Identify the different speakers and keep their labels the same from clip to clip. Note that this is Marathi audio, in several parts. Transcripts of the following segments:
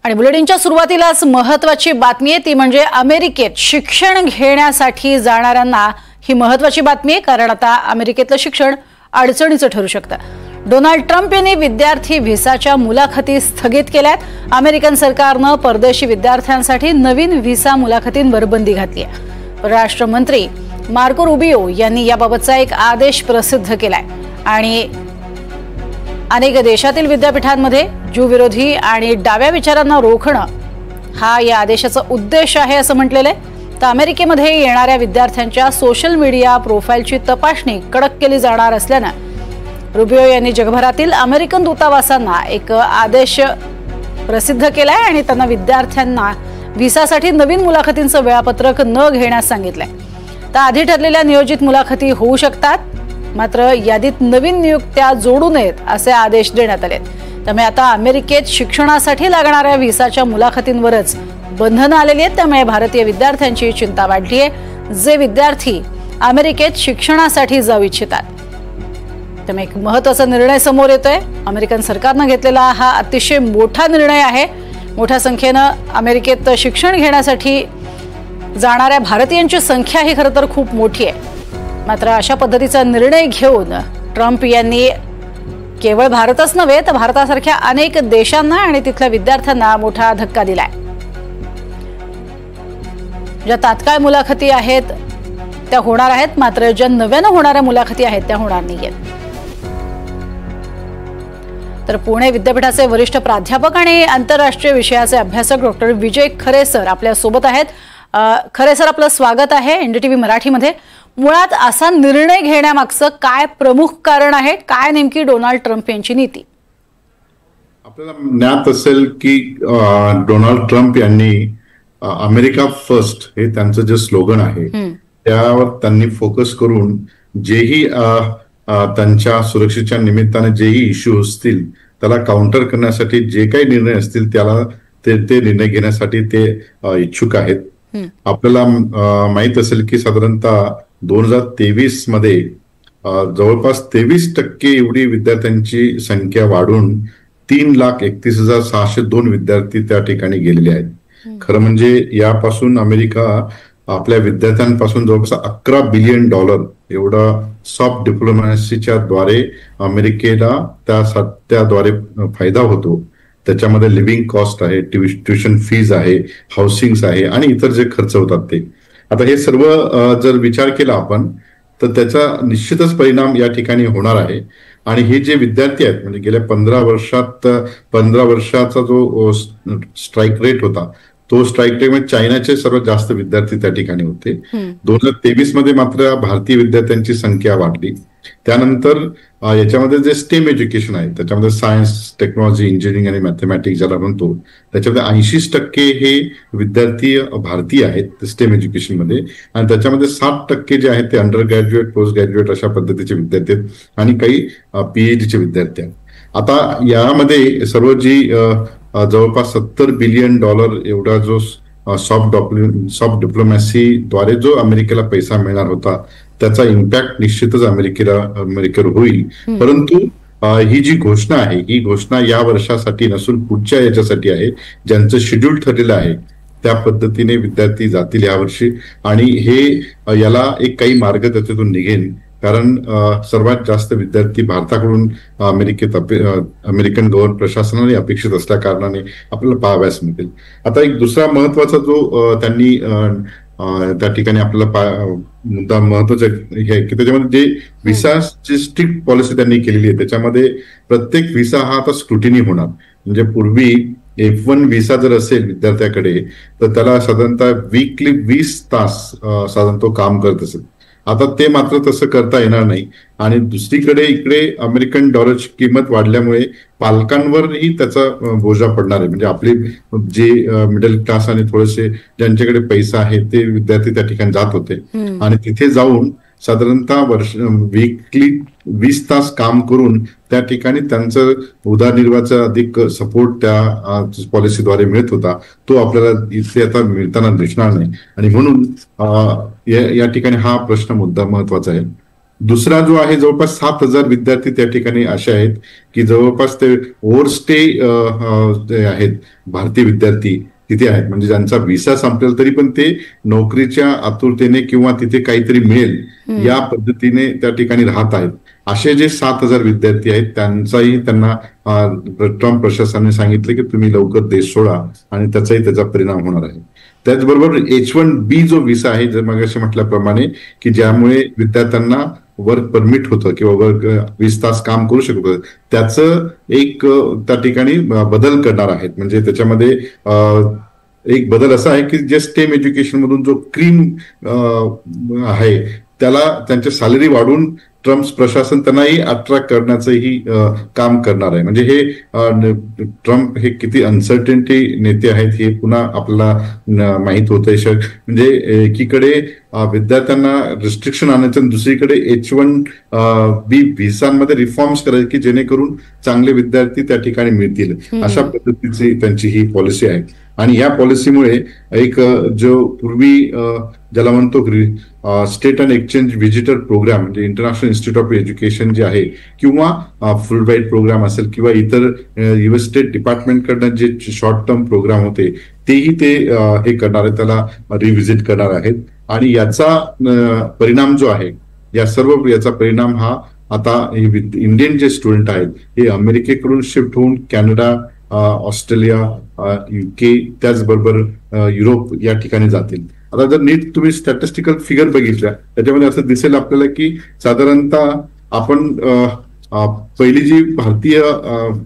Speaker 1: आणि बुलेटिनच्या सुरुवातीलाच महत्त्वाची बातमी आहे ती म्हणजे अमेरिकेत शिक्षण घेण्यासाठी जाणाऱ्यांना ही महत्त्वाची बातमी आहे, कारण आता अमेरिकेतलं शिक्षण अडचणीचं ठरू शकतं। डोनाल्ड ट्रम्प यांनी विद्यार्थी व्हिसाच्या मुलाखती स्थगित केल्यात। अमेरिकन सरकारनं परदेशी विद्यार्थ्यांसाठी नवीन व्हिसा मुलाखतींवर बंदी घातली आहे। परराष्ट्र मंत्री मार्को रुबियो यांनी याबाबतचा एक आदेश प्रसिद्ध केलाय आणि अनेक देशातील विद्यापीठांमध्ये ज्यू विरोधी आणि डाव्या विचारांना रोखणं हा या आदेशाचा उद्देश आहे असं म्हटलेलं आहे। तर अमेरिकेमध्ये येणाऱ्या विद्यार्थ्यांच्या सोशल मीडिया प्रोफाईलची तपासणी कडक केली जाणार असल्यानं रुबियो यांनी जगभरातील अमेरिकन दूतावासांना एक आदेश प्रसिद्ध केलाय आणि त्यांना विद्यार्थ्यांना व्हिसासाठी नवीन मुलाखतींचं वेळापत्रक न घेण्यास सांगितलंय। तर आधी ठरलेल्या नियोजित मुलाखती होऊ शकतात, मात्र यादीत नवीन नियुक्त्या जोडू नयेत असे आदेश देण्यात आले। त्यामुळे आता अमेरिकेत शिक्षणासाठी लागणाऱ्या व्हिसाच्या मुलाखतींवरच बंधनं आलेली आहेत। त्यामुळे भारतीय विद्यार्थ्यांची चिंता वाढली आहे, जे विद्यार्थी अमेरिकेत शिक्षणासाठी जाऊ इच्छितात। त्यामुळे एक महत्त्वाचा निर्णय समोर येतोय। अमेरिकन सरकारनं घेतलेला हा अतिशय मोठा निर्णय आहे। मोठ्या संख्येनं अमेरिकेत शिक्षण घेण्यासाठी जाणाऱ्या भारतीयांची संख्या ही खरं तर खूप मोठी आहे। मात्र अशा पद्धतीचा निर्णय घेऊन ट्रम्प यांनी केवळ भारतच नव्हे तर भारतासारख्या अनेक देशांना आणि तिथल्या विद्यार्थ्यांना मोठा धक्का दिलाय। ज्या तात्काळ मुलाखती आहेत त्या होणार आहेत, मात्र ज्या नव्यानं होणाऱ्या मुलाखती आहेत त्या होणार नाहीयेत। तर पुणे विद्यापीठाचे वरिष्ठ प्राध्यापक आणि आंतरराष्ट्रीय विषयाचे अभ्यासक डॉक्टर विजय खरे सर आपल्या सोबत आहेत। खरे सर, आपलं स्वागत आहे एनडीटीव्ही मराठीमध्ये। मुळात असा निर्णय घेण्यामागचं काय प्रमुख कारण आहे? काय नेमकी डोनाल्ड ट्रम्प यांची नीती?
Speaker 2: आपल्याला ज्ञात असेल की डोनाल्ड ट्रम्प यांनी अमेरिका फर्स्ट हे त्यांचं जे स्लोगन आहे त्यावर त्यांनी फोकस करून जेही त्यांच्या सुरक्षेच्या निमित्ताने जेही इश्यू असतील त्याला काउंटर करण्यासाठी जे काही निर्णय असतील त्याला ते निर्णय घेण्यासाठी ते इच्छुक आहेत। आपल्याला माहित असेल की साधारणतः 2023 मध्ये जवळपास 23% एवढी विद्यार्थ्यांची संख्या वाढून 3,31,602 विद्यार्थी त्या ठिकाणी गेलेले आहेत। खरं म्हणजे यापासून अमेरिका आपल्या विद्यार्थ्यांपासून जवळपास $11 बिलियन एवढा सॉफ्ट डिप्लोमॅसीच्या द्वारे अमेरिकेला त्याद्वारे फायदा होतो। त्याच्यामध्ये लिव्हिंग कॉस्ट आहे, ट्युशन फीज आहे, हाऊसिंग आहे आणि इतर जे खर्च होतात ते। आता हे सर्व जर विचार केला आपण तर त्याचा निश्चितच परिणाम या ठिकाणी होणार आहे। आणि हे जे विद्यार्थी आहेत म्हणजे गेल्या 15 वर्षाचा जो स्ट्राईक रेट होता तो स्ट्राईक रेट मध्ये चायनाचे सर्वात जास्त विद्यार्थी त्या ठिकाणी होते। 2023 मध्ये मात्र भारतीय विद्यार्थ्यांची संख्या वाढली। त्यानंतर याच्यामध्ये जे स्टेम एज्युकेशन आहे त्याच्यामध्ये सायन्स, टेक्नॉलॉजी, इंजिनिअरिंग आणि मॅथमॅटिक्स ज्याला म्हणतो त्याच्यामध्ये 80% हे विद्यार्थी भारतीय आहेत स्टेम एज्युकेशन मध्ये, आणि त्याच्यामध्ये 60% जे आहेत ते अंडर ग्रॅज्युएट, पोस्ट ग्रॅज्युएट अशा पद्धतीचे विद्यार्थी आहेत आणि काही PhDचे विद्यार्थी आहेत। आता यामध्ये सर्व जी जवळपास $70 बिलियन एवढा जो सॉफ्ट डिप्लोमॅसीद्वारे जो अमेरिकेला पैसा मिळणार होता त्याचा इम्पॅक्ट निश्चितच अमेरिकेवर होईल। परंतु ही जी घोषणा आहे ही घोषणा या वर्षासाठी नसून पुढच्या याच्यासाठी आहे, ज्यांचं शेड्यूल ठरलेलं आहे त्या पद्धतीने विद्यार्थी जातील यावर्षी। आणि हे याला एक काही मार्ग त्याच्यातून निघेल, कारण सर्वात जास्त विद्यार्थी भारताकडून अमेरिकन गव्हर्नमेंट प्रशासनाने अपेक्षित असल्या कारणाने आपल्याला पाहाव्यास मिळतील। आता एक दुसरा महत्वाचा जो त्यांनी त्या ठिकाणी आपल्याला मुद्दा महत्वाचा आहे की त्याच्यामध्ये जे व्हिसाची स्ट्रिक्ट पॉलिसी त्यांनी केलेली आहे त्याच्यामध्ये प्रत्येक व्हिसा हा आता स्क्रुटिनी होणार। म्हणजे पूर्वी F1 व्हिसा जर असेल विद्यार्थ्याकडे तर त्याला साधारणतः वीकली 20 तास साधारण तो काम करत असेल। आता ते मात्र तसं करता येणार नाही। आणि दुसरीकडे इकडे अमेरिकन डॉलरची किंमत वाढल्यामुळे पालकांवरही त्याचा बोजा पडणार आहे। म्हणजे आपले जे मिडल क्लास आणि थोडेसे ज्यांच्याकडे पैसा आहे ते विद्यार्थी त्या ठिकाणी जात होते आणि तिथे जाऊन साधारणतः वीकली 20 तास काम करून त्या ठिकाणी त्यांचं उदरनिर्वाहाचा अधिक सपोर्ट त्या पॉलिसीद्वारे मिळत होता, तो आपल्याला इथे आता मिळताना दिसणार नाही। आणि म्हणून या ठिकाणी हा प्रश्न मुद्दा महत्वाचा आहे। दुसरा जो आहे जवळपास 7,000 विद्यार्थी त्या ठिकाणी असे आहेत की जवळपास ते ओव्हरस्टे आहेत भारतीय विद्यार्थी तिथे आहेत, म्हणजे ज्यांचा व्हिसा संपलेला तरी पण ते नोकरीच्या आतुरतेने किंवा तिथे काहीतरी मिळेल या पद्धतीने त्या ठिकाणी राहत आहेत. असे जे 7,000 विद्यार्थी आहेत त्यांचाही त्यांना ट्रम्प प्रशासनाने सांगितलं की तुम्ही लवकर देश सोडा आणि त्याचा परिणाम होणार आहे. त्याचबरोबर H1B जो व्हिसा आहे, जर मगाशी म्हटल्याप्रमाणे की ज्यामुळे विद्यार्थ्यांना वर्क परमिट होतं किंवा वर्क 20 तास काम करू शकत होतं, त्याचं एक त्या ठिकाणी बदल करणार आहेत. म्हणजे त्याच्यामध्ये एक बदल असा आहे की जे स्टेम एज्युकेशन मधून जो क्रीम आहे त्याला त्यांची सॅलरी वाढवून ट्रम्प प्रशासन त्यांनाही अट्रॅक्ट करण्याचंही काम करणार आहे. म्हणजे हे ट्रम्प हे किती अनसर्टेनिटी नेते आहेत हे पुन्हा आपल्याला माहित होतंय. म्हणजे एकीकडे विद्यार्थ्यांना रिस्ट्रिक्शन आणायचं आणि दुसरीकडे H1B व्हिसांमध्ये रिफॉर्म्स करायचे की जेणेकरून चांगले विद्यार्थी त्या ठिकाणी मिळतील, अशा पद्धतीची त्यांची ही पॉलिसी आहे. आणि या पॉलिसीमुळे एक जो पूर्वी ज्याला म्हणतो state and exchange visitor programme म्हणजे इंटरनॅशनल इन्स्टिट्यूट ऑफ एज्युकेशन जे आहे किंवा फुल राईट प्रोग्राम असेल किंवा इतर US स्टेट डिपार्टमेंट कडनं जे शॉर्ट टर्म प्रोग्राम होते तेही ते हे करणार आहेत, त्याला रिव्हिजिट करणार आहेत. आणि याचा परिणाम जो आहे, याचा परिणाम हा आता इंडियन जे स्टुडंट आहेत हे अमेरिकेकडून शिफ्ट होऊन कॅनडा, ऑस्ट्रेलिया, UK त्याचबरोबर युरोप या ठिकाणी जातील. आता जर नीट तुम्ही स्टॅटिस्टिकल फिगर बघितल्या त्याच्यामध्ये असं दिसेल आपल्याला की साधारणतः आपण पहिली जी भारतीय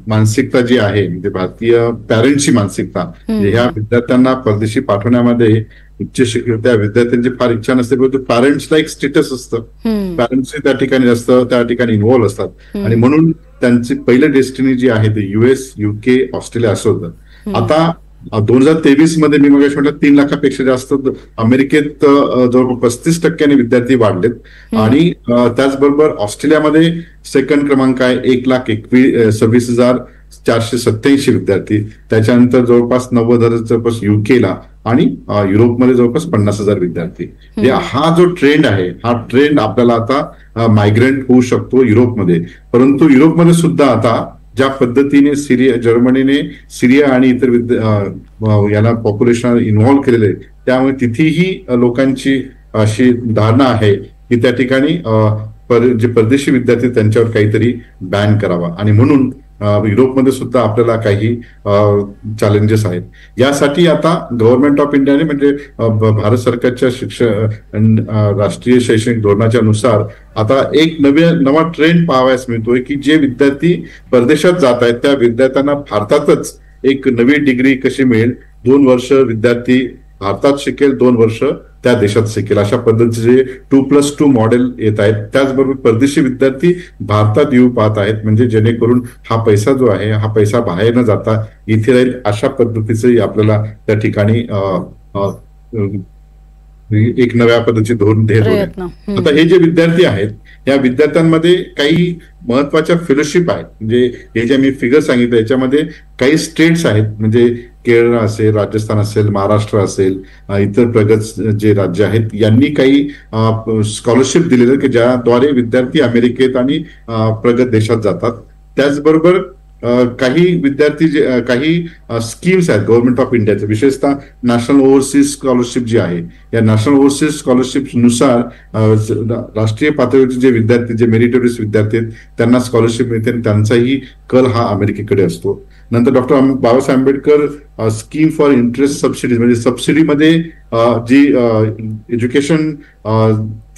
Speaker 2: मानसिकता जी आहे म्हणजे भारतीय पॅरेंट्सची मानसिकता, ह्या विद्यार्थ्यांना परदेशी पाठवण्यामध्ये उच्च शिक्षण त्या विद्यार्थ्यांची फार इच्छा नसते, परंतु पॅरेंट्सला एक स्टेटस असतं, पॅरेंट्स त्या ठिकाणी जास्त त्या ठिकाणी इन्व्हॉल्व्ह असतात आणि म्हणून त्यांची पहिलं डेस्टिनी जी आहे ते US, UK, ऑस्ट्रेलिया असं होतं. आता 2023 मध्ये मी मगाशी म्हटलं 3 लाखापेक्षा जास्त अमेरिकेत जवळपास 35% विद्यार्थी वाढलेत आणि त्याचबरोबर ऑस्ट्रेलियामध्ये सेकंड क्रमांक आहे 1,26,487 विद्यार्थी. त्याच्यानंतर जवळपास 90,000 जवळपास UKला आणि युरोपमध्ये जवळपास 50,000 विद्यार्थी. हा जो ट्रेंड आहे हा ट्रेंड आपल्याला आता मायग्रेंट होऊ शकतो युरोपमध्ये. परंतु युरोपमध्ये सुद्धा आता ज्या पद्धतीने जर्मनीने सिरिया आणि इतर याला पॉप्युलेशन इन्व्हॉल्व्ह केलेले त्यामुळे तिथेही लोकांची अशी धारणा आहे की त्या ठिकाणी जे परदेशी विद्यार्थी त्यांच्यावर काहीतरी बॅन करावा आणि म्हणून युरोपमध्ये सुद्धा आपल्याला काही चॅलेंजेस आहेत. यासाठी आता गव्हर्नमेंट ऑफ इंडियाने म्हणजे भारत सरकारच्या राष्ट्रीय शैक्षणिक धोरणाच्या नुसार आता एक नवा ट्रेंड पाहावयास मिळतोय की जे विद्यार्थी परदेशात जात आहेत त्या विद्यार्थ्यांना भारतातच एक नवी डिग्री कशी मिळेल, 2 वर्ष विद्यार्थी भारतात शिकेल, 2 वर्ष त्या देशात शिकेल, अशा पद्धतीचे 2+2 मॉडेल येत आहेत. त्याचबरोबर परदेशी विद्यार्थी भारतात येऊ पाहत आहेत, म्हणजे जेणेकरून हा पैसा जो आहे हा पैसा बाहेर न जाता इथे राहील, अशा पद्धतीचे आपल्याला त्या ठिकाणी एक नव्या पद्धतीचे धोरण आता हे जे विद्यार्थी आहेत या विद्यार्थ्यांमध्ये काही महत्वाच्या फेलोशिप आहेत. म्हणजे हे जे मी फिगर सांगितलं याच्यामध्ये काही स्टेट्स आहेत, म्हणजे केरळ असेल, राजस्थान असेल, महाराष्ट्र असेल, इतर प्रगत जे राज्य आहेत यांनी काही स्कॉलरशिप दिलेलं की ज्याद्वारे विद्यार्थी अमेरिकेत आणि प्रगत देशात जातात. त्याचबरोबर काही विद्यार्थी काही स्कीम्स आहेत गव्हर्नमेंट ऑफ इंडियाचे, विशेषतः नॅशनल ओव्हरसीज स्कॉलरशिप जी आहे या नॅशनल ओव्हरसीज स्कॉलरशिप नुसार राष्ट्रीय पातळीवरचे जे विद्यार्थी जे मेरिटोरियस विद्यार्थी आहेत त्यांना स्कॉलरशिप मिळते आणि त्यांचाही कल हा अमेरिकेकडे असतो. नंतर doctor Babasaheb Ambedkar scheme for interest subsidies म्हणजे सबसिडीमध्ये जी एज्युकेशन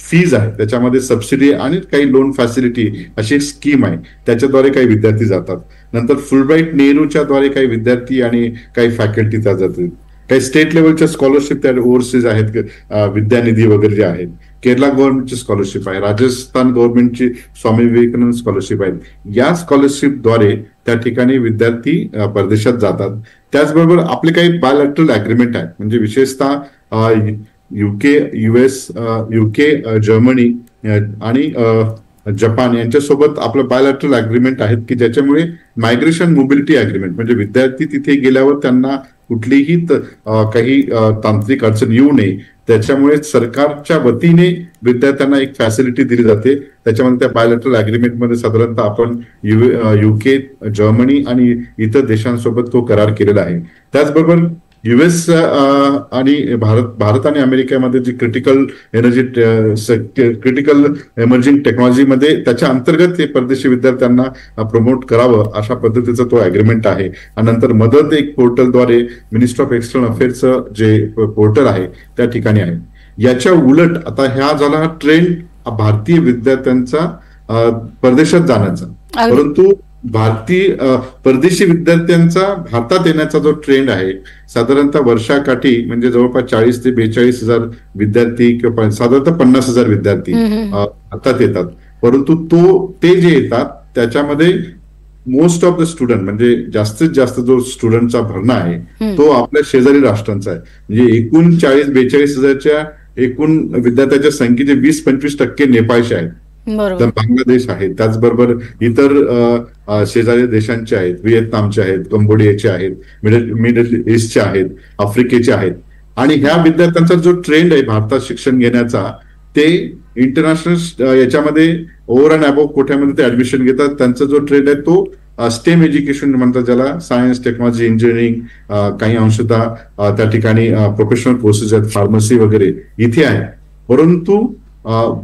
Speaker 2: फीज आहे त्याच्यामध्ये सबसिडी आणि काही लोन फॅसिलिटी अशी एक स्कीम आहे, त्याच्याद्वारे काही विद्यार्थी जातात. नंतर फुलब्राईट नेहरूच्या द्वारे काही विद्यार्थी आणि काही फॅकल्टी त्या जातात. काही स्टेट लेवलच्या स्कॉलरशिप त्या ओव्हरसीज आहेत, विद्यानिधी वगैरे जे आहेत. केरला गव्हर्नमेंटची स्कॉलरशिप आहे, राजस्थान गव्हर्नमेंटची स्वामी विवेकानंद स्कॉलरशिप आहेत. या स्कॉलरशिपद्वारे त्या ठिकाणी विद्यार्थी परदेशात जातात. त्याचबरोबर आपले काही बायलॅटरल अग्रीमेंट आहेत, म्हणजे विशेषतः UK, US, UK, जर्मनी आणि जपान यांच्यासोबत आपलं बायलॅटरल अग्रीमेंट आहेत की ज्याच्यामुळे मायग्रेशन मोबिलिटी अग्रीमेंट म्हणजे विद्यार्थी तिथे गेल्यावर त्यांना कुठलीही काही तांत्रिक अडचण येऊ नये त्याच्यामुळे सरकारच्या वतीने विद्यार्थ्यांना एक फॅसिलिटी दिली जाते. त्याच्यामध्ये त्या बायोलॅटरल अग्रीमेंटमध्ये साधारणतः आपण UK, जर्मनी आणि इतर देशांसोबत तो करार केलेला आहे. त्याचबरोबर US आणि भारत आणि अमेरिकेमध्ये जी क्रिटिकल एमर्जिंग टेक्नॉलॉजीमध्ये त्याच्या अंतर्गत हे परदेशी विद्यार्थ्यांना प्रमोट करावं अशा पद्धतीचा तो अग्रीमेंट आहे. आणि नंतर मदत एक पोर्टलद्वारे मिनिस्ट्री ऑफ एक्सटर्नल अफेअर्सचं जे पोर्टल आहे त्या ठिकाणी आहे. याच्या उलट आता ह्या झाला ट्रेंड भारतीय विद्यार्थ्यांचा परदेशात जाण्याचा, परंतु परदेशी विद्यार्थ्यांचा भारतात येण्याचा जो ट्रेंड आहे साधारणतः वर्षाकाठी म्हणजे जवळपास 40 ते 42 हजार विद्यार्थी किंवा साधारणतः 50,000 विद्यार्थी भारतात येतात. परंतु ते जे येतात त्याच्यामध्ये मोस्ट ऑफ द स्टुडंट म्हणजे जास्तीत जास्त जो स्टुडंटचा भरणा आहे तो आपल्या शेजारी राष्ट्रांचा आहे. म्हणजे एकूण 40-42 हजारच्या एकूण विद्यार्थ्यांच्या संख्येचे 20-25% नेपाळचे आहेत, तर बांगलादेश आहे, त्याचबरोबर इतर शेजारी देशांचे आहेत, व्हिएतनामचे आहेत, कंबोडियाचे आहेत, मिडल ईस्टचे आहेत, आफ्रिकेचे आहेत. आणि ह्या विद्यार्थ्यांचा जो ट्रेंड आहे भारतात शिक्षण घेण्याचा ते इंटरनॅशनल याच्यामध्ये ओव्हर अँड अबोव्ह कोठ्यामध्ये ते ऍडमिशन घेतात. त्यांचा जो ट्रेंड आहे तो स्टेम एज्युकेशन म्हणतात ज्याला, सायन्स, टेक्नॉलॉजी, इंजिनिअरिंग, काही अंशतः त्या ठिकाणी प्रोफेशनल कोर्सेस आहेत, फार्मसी वगैरे इथे आहे. परंतु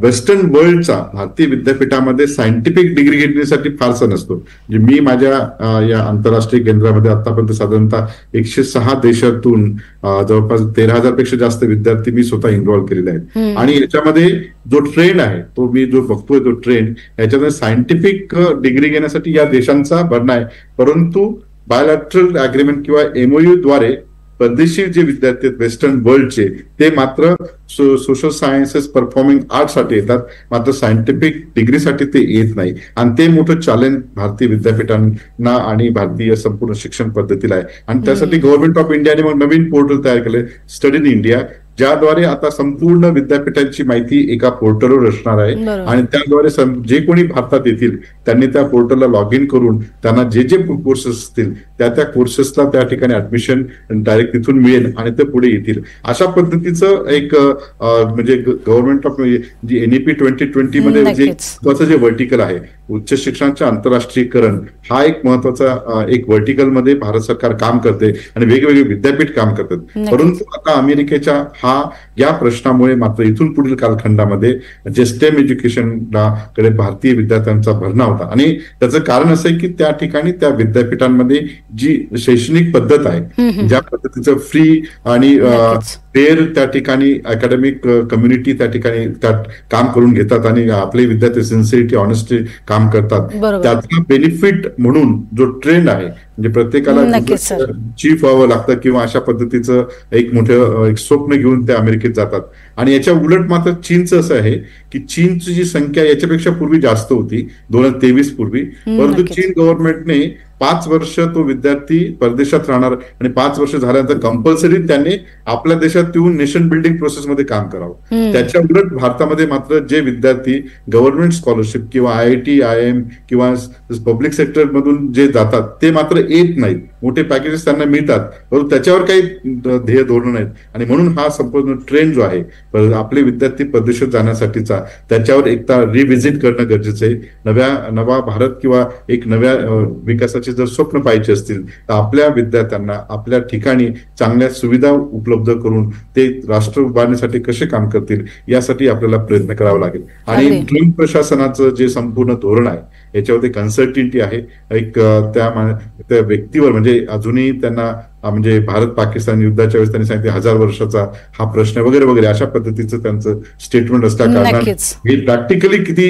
Speaker 2: वेस्टर्न वर्ल्डचा भारतीय विद्यापीठामध्ये सायंटिफिक डिग्री घेण्यासाठी फारसा नसतो. म्हणजे मी माझ्या या आंतरराष्ट्रीय केंद्रामध्ये आतापर्यंत साधारणतः 106 देशातून जवळपास 13,000 पेक्षा जास्त विद्यार्थी मी स्वतः इन्व्हॉल्व्ह केलेले आहेत. आणि याच्यामध्ये जो ट्रेंड आहे तो मी जो बघतोय तो ट्रेंड याच्यामध्ये सायंटिफिक डिग्री घेण्यासाठी या देशांचा भरणा आहे. परंतु बायोलॅटरल अग्रीमेंट किंवा MOU द्वारे परदेशी जे विद्यार्थी आहेत वेस्टर्न वर्ल्डचे ते मात्र सोशल सायन्सेस, परफॉर्मिंग आर्टसाठी येतात, मात्र सायंटिफिक डिग्रीसाठी ते येत नाही. आणि ते मोठं चॅलेंज भारतीय विद्यापीठांना आणि भारतीय संपूर्ण शिक्षण पद्धतीला आहे. आणि त्यासाठी गव्हर्नमेंट ऑफ इंडियाने मग नवीन पोर्टल तयार केले, स्टडी इन इंडिया, ज्याद्वारे आता संपूर्ण विद्यापीठांची माहिती एका पोर्टलवर असणार आहे. आणि त्याद्वारे जे कोणी भारतात येतील त्यांनी त्या पोर्टलला लॉग इन करून त्यांना जे कोर्सेस असतील त्या कोर्सेसला त्या ठिकाणी ऍडमिशन डायरेक्ट तिथून मिळेल आणि ते पुढे येतील. अशा पद्धतीचं एक म्हणजे गव्हर्नमेंट ऑफ जी NEP 2020 मध्ये जे व्हर्टिकल आहे उच्च शिक्षणाचे आंतरराष्ट्रीयकरण, हा एक महत्वाचा एक व्हर्टिकल मध्ये भारत सरकार काम करते आणि वेगवेगळे विद्यापीठ काम करतात. परंतु आता अमेरिकेच्या या प्रश्नामुळे मात्र इथून पुढील कालखंडामध्ये जे स्टेम एज्युकेशनला कडे भारतीय विद्यार्थ्यांचा भरणा होता. आणि त्याचं कारण असं आहे की त्या ठिकाणी त्या विद्यापीठांमध्ये जी शैक्षणिक पद्धत आहे, ज्या पद्धतीचं फ्री आणि फेअर त्या ठिकाणी अकॅडमिक कम्युनिटी त्या ठिकाणी काम करून घेतात आणि आपले विद्यार्थी सिन्सिअरिटी, ऑनेस्टी काम करतात, त्याचा बेनिफिट म्हणून जो ट्रेंड आहे म्हणजे प्रत्येकाला चीफ व्हावं लागतं किंवा अशा पद्धतीचं एक मोठं एक स्वप्न घेऊन ते अमेरिकेत जातात. आणि याच्या उलट मात्र चीनचं असं आहे की चीनची जी संख्या याच्यापेक्षा पूर्वी जास्त होती 2023 पूर्वी, परंतु चीन गव्हर्नमेंटने 5 वर्ष तो विद्यार्थी परदेशात राहणार आणि 5 वर्ष झाल्यानंतर कंपल्सरी त्यांनी आपल्या देशात येऊन नेशन बिल्डिंग प्रोसेसमध्ये काम करावं. त्याच्या उलट भारतामध्ये मात्र जे विद्यार्थी गव्हर्नमेंट स्कॉलरशिप किंवा IIT, IIM किंवा पब्लिक सेक्टर मधून जे जातात ते मात्र येत नाहीत. मोठे पॅकेजेस त्यांना मिळतात परंतु त्याच्यावर काही ध्येय धोरण नाहीत. आणि म्हणून हा संपूर्ण ट्रेंड जो आहे आपले विद्यार्थी परदेशात जाण्यासाठीचा त्याच्यावर एकदा रिव्हिजिट करणं गरजेचं आहे. नवा भारत किंवा एक नव्या विकासाचे जर स्वप्न पाहायचे असतील तर आपल्या विद्यार्थ्यांना आपल्या ठिकाणी चांगल्या सुविधा उपलब्ध करून ते राष्ट्र उभारण्यासाठी कसे काम करतील यासाठी आपल्याला प्रयत्न करावा लागेल. आणि ट्रम्प प्रशासनाचं जे संपूर्ण धोरण आहे याच्यावरती कन्सल्टन्टी आहे एक त्या व्यक्तीवर, म्हणजे अजूनही त्यांना म्हणजे भारत पाकिस्तान युद्धाच्या वेळेस त्यांनी सांगितले 1000 वर्षाचा हा प्रश्न वगैरे वगैरे अशा पद्धतीचं त्यांचं स्टेटमेंट असल्या कारणाने हे प्रॅक्टिकली किती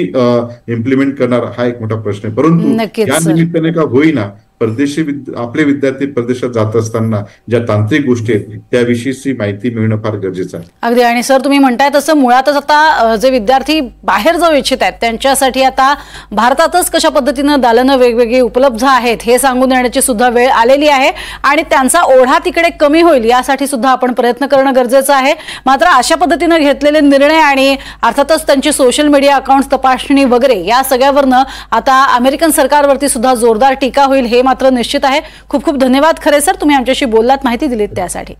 Speaker 2: इम्प्लिमेंट करणार हा एक मोठा प्रश्न आहे. परंतु या निमित्ताने का होईना परदेशी आपले विद्यार्थी परदेशात जात असताना ज्या तांत्रिक गोष्टी आहेत त्याविषयीची माहिती मिळणं फार गरजेचं आहे.
Speaker 1: अगदी. आणि सर तुम्ही म्हणताय तसं मुळातच आता जे विद्यार्थी बाहेर जाऊ इच्छित आहेत त्यांच्यासाठी आता भारतातच कशा पद्धतीनं दालनं वेगवेगळी उपलब्ध आहेत हे सांगून देण्याची सुद्धा वेळ आलेली आहे आणि त्यांचा ओढा तिकडे कमी होईल यासाठी सुद्धा आपण प्रयत्न करणं गरजेचं आहे. मात्र अशा पद्धतीनं घेतलेले निर्णय आणि अर्थातच त्यांची सोशल मीडिया अकाउंट्स तपासणी वगैरे या सगळ्यावरनं आता अमेरिकन सरकारवरती सुद्धा जोरदार टीका होईल हे मात्र निश्चित आहे. खूप खूप धन्यवाद खरे सर, तुम्ही आमच्याशी बोललात, माहिती दिलीत त्यासाठी.